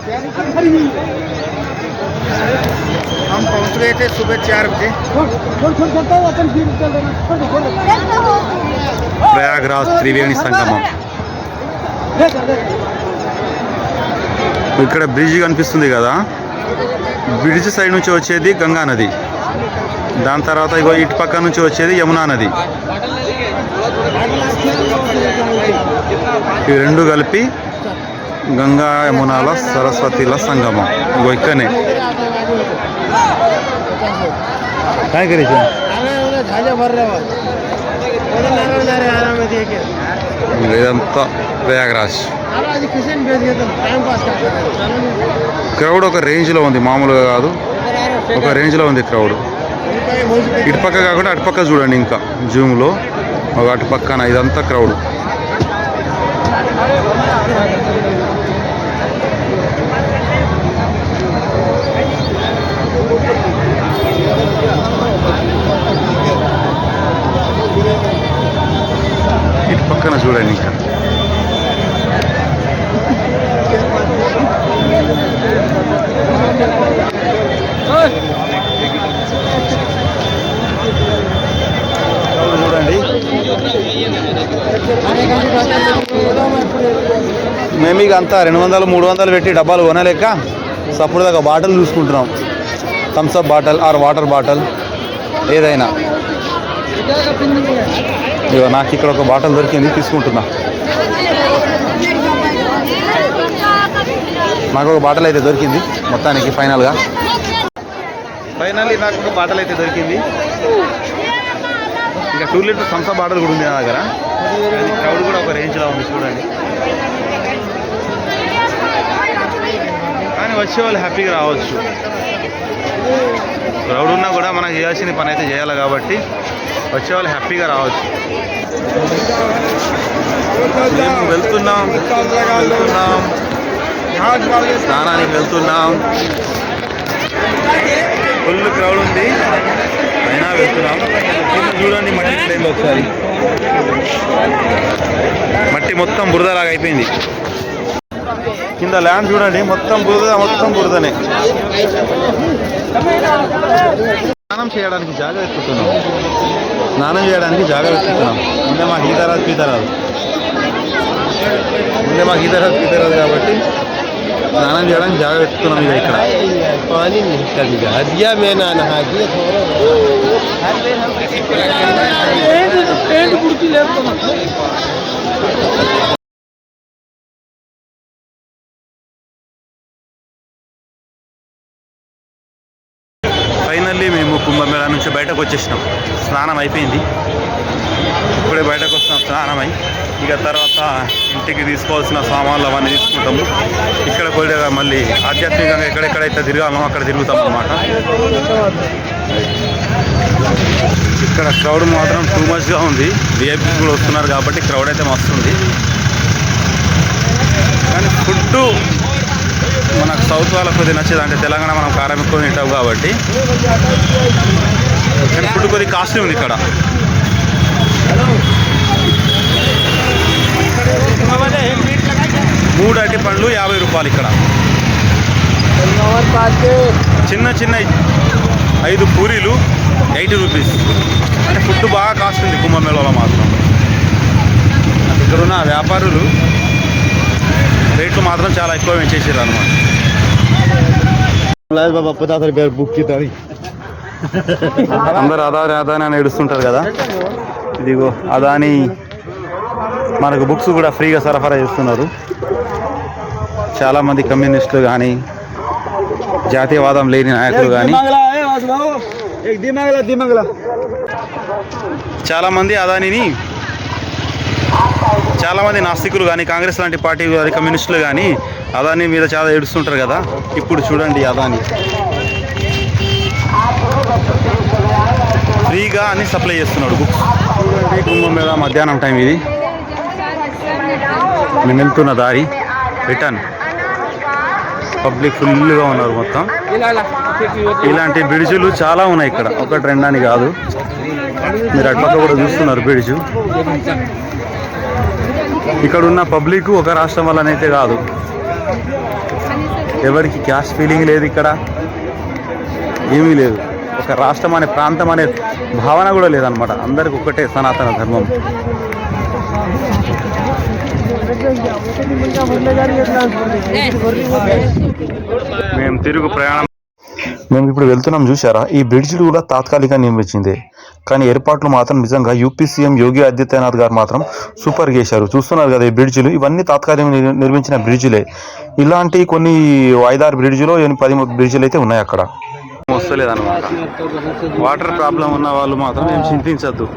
हम पहुंच गए थे सुबह 4 बजे। ప్రయాగ్రాజ్ త్రివేణి సంగమం. ఇక్కడ బ్రిడ్జ్ కనిపిస్తుంది కదా, బ్రిడ్జ్ సైడ్ నుంచి వచ్చేది గంగా నది, దాని తర్వాత ఇగో ఇటు పక్క నుంచి వచ్చేది యమునా నది. ఈ రెండు కలిపి గంగా యమునాల సరస్వతిల సంగమం. ఇగో ఇక్కడనే ఇదంతా ప్రయాగ్రాజ్. క్రౌడ్ ఒక రేంజ్లో ఉంది, మామూలుగా కాదు, ఒక రేంజ్లో ఉంది క్రౌడ్. ఇటుపక్క కాకుండా అటుపక్క చూడండి, ఇంకా జూమ్లో ఒక అటు పక్కన ఇదంతా క్రౌడ్. ఇటు పక్కన చూడండి ఇంకా చూడండి. మేము ఇక అంతా 200-300 పెట్టి డబ్బాలు కొనలేక సప్పుడు దాకా బాటిల్ చూసుకుంటున్నాం, Thums Up bottle or water bottle ఏదైనా. ఇక నాకు ఇక్కడ ఒక బాటిల్ దొరికింది, తీసుకుంటున్నా. నాకు ఒక బాటిల్ అయితే దొరికింది మొత్తానికి. ఫైనల్లీ నాకు ఒక బాటిల్ అయితే దొరికింది. ఇంకా 2 లీటర్ థమ్స్అప్ బాటిల్ కూడా ఉంది నా దగ్గర. క్రౌడ్ కూడా ఒక రేంజ్లో ఉంది చూడండి. కానీ వచ్చే వాళ్ళు హ్యాపీగా రావచ్చు. క్రౌడ్ ఉన్నా కూడా మనకు చేయాల్సిన పని అయితే చేయాలి కాబట్టి వచ్చేవాళ్ళు హ్యాపీగా రావచ్చు. మేము వెళ్తున్నాం స్నానానికి వెళ్తున్నాం. ఫుల్ క్రౌడ్ ఉంది అయినా వెళ్తున్నాం. చూడండి మట్టి ప్లేన్లో ఒకసారి మట్టి మొత్తం బురదలాగా అయిపోయింది. కింద ల్యాండ్ చూడండి, మొత్తం బురదనే. స్నానం చేయడానికి జాగా వెతుకుతున్నాం. ముందే మాకు ఈత రాదు కాబట్టి స్నానం చేయడానికి జాగా వెతుకుతున్నాం. ఇక ఇక్కడ ఫైనల్లీ మేము కుంభమేళా నుంచి బయటకు వచ్చేసినాం. స్నానం అయిపోయింది, ఇప్పుడే బయటకు వస్తున్నాం స్నానమై. ఇక తర్వాత ఇంటికి తీసుకోవాల్సిన సామాన్లు అవన్నీ తీసుకుంటాము. ఇక్కడ కూడా మళ్ళీ ఆధ్యాత్మికంగా ఎక్కడెక్కడైతే తిరగాలో అక్కడ తిరుగుతాం అన్నమాట. ఇక్కడ క్రౌడ్ మాత్రం టూ మచ్గా ఉంది. విఐపీస్ కూడా వస్తున్నారు కాబట్టి క్రౌడ్ అయితే మస్తుంది. కానీ ఫుడ్ మనకు సౌత్ వాళ్ళకి కొద్దిగా నచ్చేది, అంటే తెలంగాణ మనం కారం ఎక్కువ తింటాం కాబట్టి. కానీ ఫుడ్ కొద్దిగా కాస్ట్లీ ఉంది ఇక్కడ. మూడు అరటి పండ్లు 50 రూపాయలు ఇక్కడ. చిన్న 5 పూరీలు 80 రూపీస్. అంటే ఫుడ్ బాగా కాస్ట్ ఉంది కుంభమేళాలో మాత్రం. ఇక్కడున్న వ్యాపారులు రేట్లు మాత్రం చాలా ఎక్కువ పెంచేసారు అనమాట. అందరు అదాని అని ఏడుస్తుంటారు కదా. ఇదిగో అదాని మనకు బుక్స్ కూడా ఫ్రీగా సరఫరా చేస్తున్నారు. చాలామంది కమ్యూనిస్టులు కానీ జాతీయవాదం లేని నాయకులు కానీ చాలామంది నాస్తికులు కానీ కాంగ్రెస్ లాంటి పార్టీ కమ్యూనిస్టులు కానీ అదాని మీద చాలా ఏడుస్తుంటారు కదా. ఇప్పుడు చూడండి అదాని ఫ్రీగా అన్ని సప్లై చేస్తున్నాడు బుక్స్. చూడండి కుంభమేళా మధ్యాహ్నం టైం ఇది. మేము వెళ్తున్న దారి రిటర్న్. పబ్లిక్ ఫుల్గా ఉన్నారు మొత్తం. ఇలాంటి బ్రిడ్జులు చాలా ఉన్నాయి ఇక్కడ, 1-2 అని కాదు. మీరు అటుపక్క కూడా చూస్తున్నారు బ్రిడ్జు. ఇక్కడ ఉన్న పబ్లిక్ ఒక రాష్ట్రం వల్లనైతే కాదు, ఎవరికి క్యాస్ట్ ఫీలింగ్ లేదు ఇక్కడ, ఏమీ లేదు. ఒక రాష్ట్రం అనే ప్రాంతం అనే భావన కూడా లేదనమాట. అందరికి ఒకటే సనాతన ధర్మం. మేము తిరుగు ప్రయాణం మేము ఇప్పుడు వెళ్తున్నాం. చూసారా, ఈ బ్రిడ్జిలు కూడా తాత్కాలికంగా నిర్మించిందే, కానీ ఏర్పాట్లు మాత్రం నిజంగా యూపీ సీఎం యోగి ఆదిత్యనాథ్ గారు మాత్రం సూపర్ చేశారు. చూస్తున్నారు కదా ఈ బ్రిడ్జిలు, ఇవన్నీ తాత్కాలికంగా నిర్మించిన బ్రిడ్జిలే. ఇలాంటి కొన్ని 5-6 బ్రిడ్జిలో 10 బ్రిడ్జిలు అయితే ఉన్నాయి అక్కడ. వస్తలేదన్నమాట. వాటర్ ప్రాబ్లం ఉన్న వాళ్ళు మాత్రం ఏం చింతించద్దు.